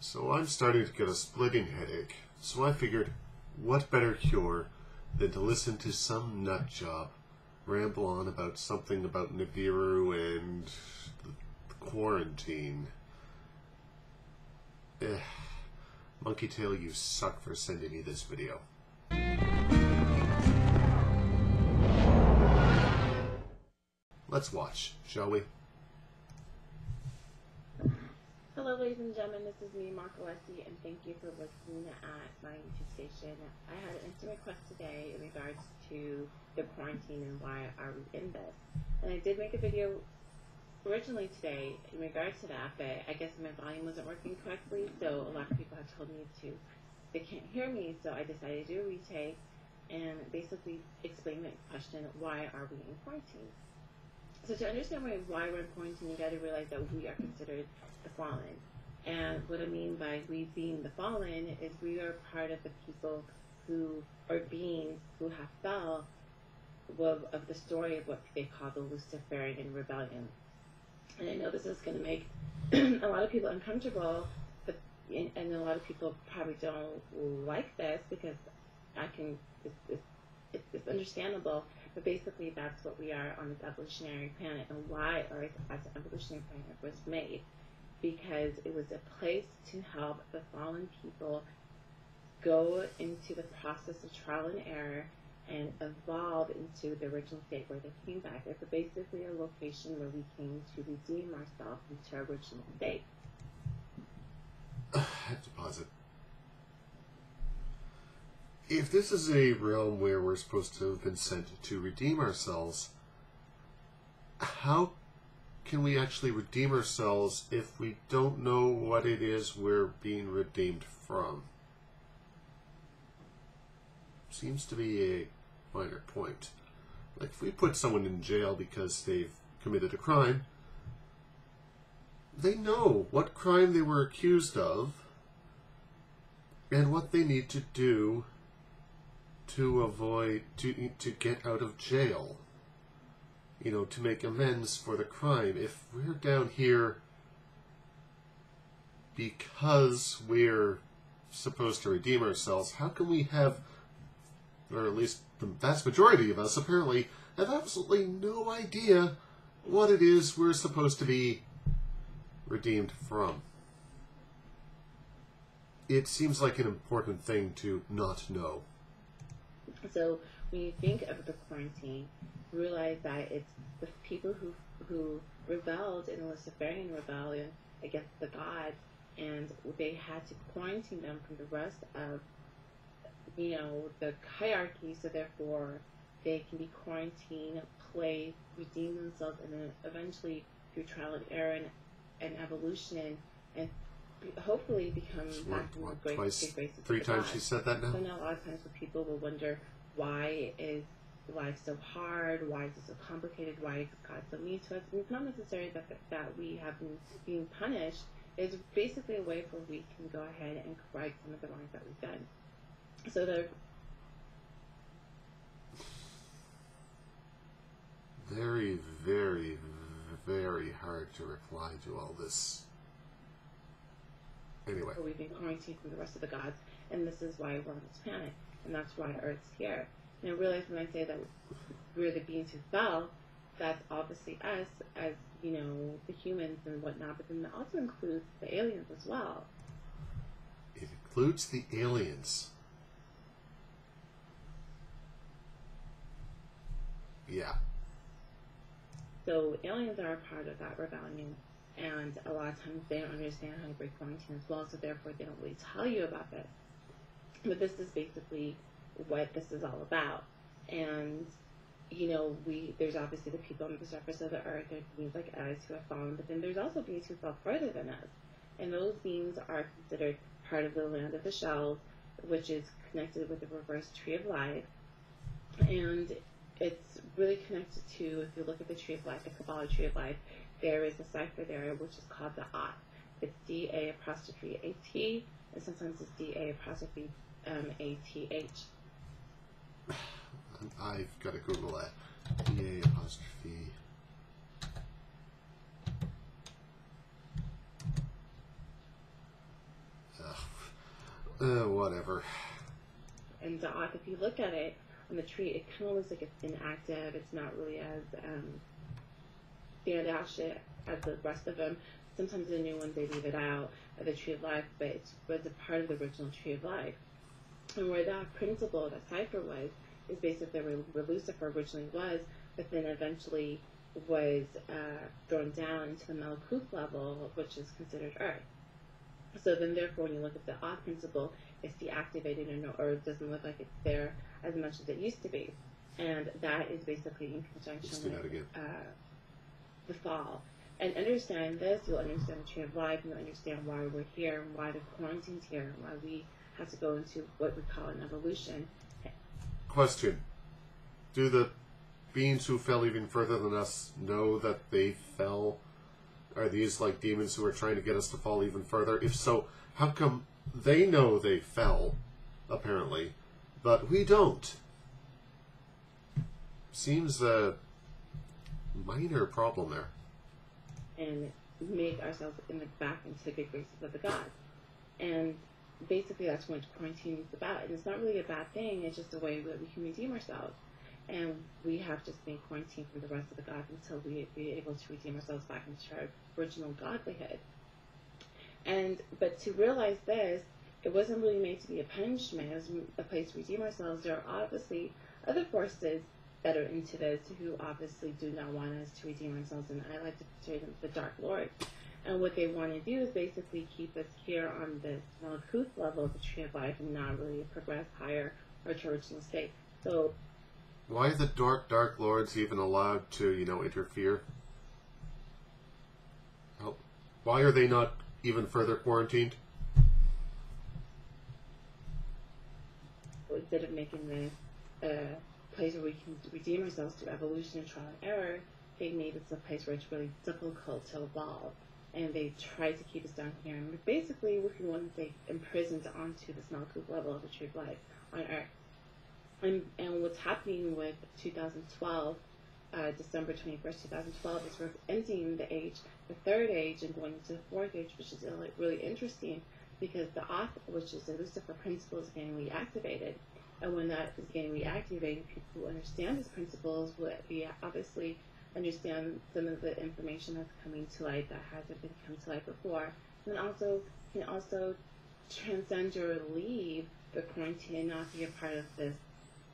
So I'm starting to get a splitting headache, so I figured, what better cure than to listen to some nut job ramble on about something about Nibiru and the quarantine. Monkeytail, you suck for sending me this video. Let's watch, shall we? Hello ladies and gentlemen, this is me, Monkeytail2002, and thank you for looking at my YouTube station. I had an instant request today in regards to the quarantine and why are we in this. And I did make a video originally today in regards to that, but I guess my volume wasn't working correctly, so a lot of people have told me they can't hear me, so I decided to do a retake and basically explain the question, why are we in quarantine? So to understand why we're in quarantine, you got to realize that we are considered the fallen. And what I mean by we being the fallen is we are part of the people who, or beings who have fell of the story of what they call the Luciferian rebellion. And I know this is going to make a lot of people uncomfortable, but and a lot of people probably don't like this because it's understandable. But basically, that's what we are on this evolutionary planet, and why Earth as an evolutionary planet was made. Because it was a place to help the fallen people go into the process of trial and error and evolve into the original state where they came back. It's basically a location where we came to redeem ourselves into our original state. I have to pause it. If this is a realm where we're supposed to have been sent to redeem ourselves, how can we actually redeem ourselves if we don't know what it is we're being redeemed from? Seems to be a minor point. Like if we put someone in jail because they've committed a crime, they know what crime they were accused of and what they need to do to get out of jail. You know, to make amends for the crime. If we're down here because we're supposed to redeem ourselves, how can we have, or at least the vast majority of us apparently, have absolutely no idea what it is we're supposed to be redeemed from? It seems like an important thing to not know. So when you think of the quarantine, realize that it's the people who rebelled in the Luciferian rebellion against the gods, and they had to quarantine them from the rest of, you know, the hierarchy, so therefore they can be quarantined, play, redeem themselves, and then eventually through trial and error and evolution, and hopefully become back in the grace of three times she said that now? So now a lot of times when people will wonder, why is life so hard? Why is it so complicated? Why is God so mean to us? And it's not necessarily that we have been being punished. It's basically a way where we can go ahead and correct some of the wrongs that we've done. So they're very, very, very hard to reply to all this. Anyway. We've been quarantined from the rest of the gods, and this is why we're on this planet, and that's why Earth's here. And I realize when I say that we're the beings who fell, that's obviously us as, you know, the humans and whatnot, but then that also includes the aliens as well. It includes the aliens. Yeah. So aliens are a part of that rebellion, and a lot of times they don't understand how to break quarantine as well, so therefore they don't really tell you about this. But this is basically what this is all about. And, you know, there's obviously the people on the surface of the earth, there's beings like us who have fallen, but then there's also beings who fell further than us. And those beings are considered part of the land of the shells, which is connected with the reverse tree of life. And it's really connected to, if you look at the tree of life, the Kabbalah tree of life, there is a cipher there which is called the At. It's D-A'-A-T, and sometimes it's D-A'-A-T-H. I've got to Google that. D-A'. Whatever. And the off, if you look at it on the tree, it kind of looks like it's inactive. It's not really as standout as the rest of them. Sometimes the new ones, they leave it out of the Tree of Life, but it was a part of the original Tree of Life. And where that principle, that cipher was, is basically where Lucifer originally was, but then eventually was thrown down into the Malkuth level, which is considered Earth. So then, therefore, when you look at the off principle, it's deactivated, or it doesn't look like it's there as much as it used to be. And that is basically in conjunction with the fall. And understand this, you'll understand the Tree of Life, and you'll understand why we're here, and why the quarantine's here, and why we have to go into what we call an evolution. Question. Do the beings who fell even further than us know that they fell? Are these like demons who are trying to get us to fall even further? If so, how come they know they fell, apparently, but we don't? Seems a minor problem there. And make ourselves back into the good graces of the gods. And basically that's what quarantine is about. And it's not really a bad thing, it's just a way that we can redeem ourselves. And we have just been quarantined from the rest of the gods until we be able to redeem ourselves back into our original godlyhood. But to realize this, it wasn't really made to be a punishment, it was a place to redeem ourselves. There are obviously other forces that are into this who obviously do not want us to redeem ourselves, and I like to portray them as the Dark Lord. And what they want to do is basically keep us here on this Malkuth level of the Tree of Life and not really progress higher or to original state. So why are the Dark Lords even allowed to, interfere? Why are they not even further quarantined? Instead of making this a place where we can redeem ourselves through evolution and trial and error, they made it a place where it's really difficult to evolve. And they try to keep us down here. And basically, if you want to say, imprisoned onto this Malkuth level of the Tree of Life on Earth. And what's happening with 2012, December 21st, 2012, is we're ending the third age, and going into the fourth age, which is really interesting, because the Oth, which is the Lucifer principle, is getting reactivated. And when that is getting reactivated, people who understand these principles will obviously understand some of the information that's coming to light that hasn't been come to light before. And also can also transcend or leave the quarantine and not be a part of this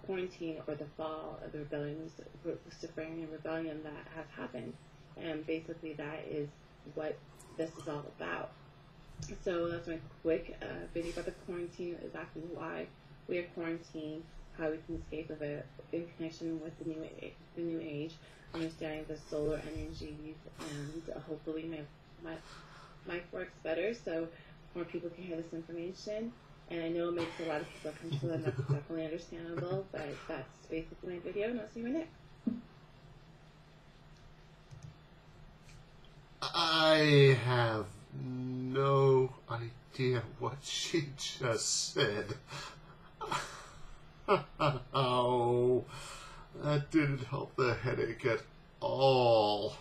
quarantine or the fall of the rebellion, Luciferian rebellion that has happened. And basically that is what this is all about. So that's my quick video about the quarantine, exactly why we are quarantined, how we can escape of it in connection with the new age, understanding the solar energies, and hopefully my mic works better so more people can hear this information. And I know it makes a lot of people uncomfortable, and that's definitely understandable, but that's basically my video, and I'll see you in the next. I have no idea what she just said. Oh, that didn't help the headache at all.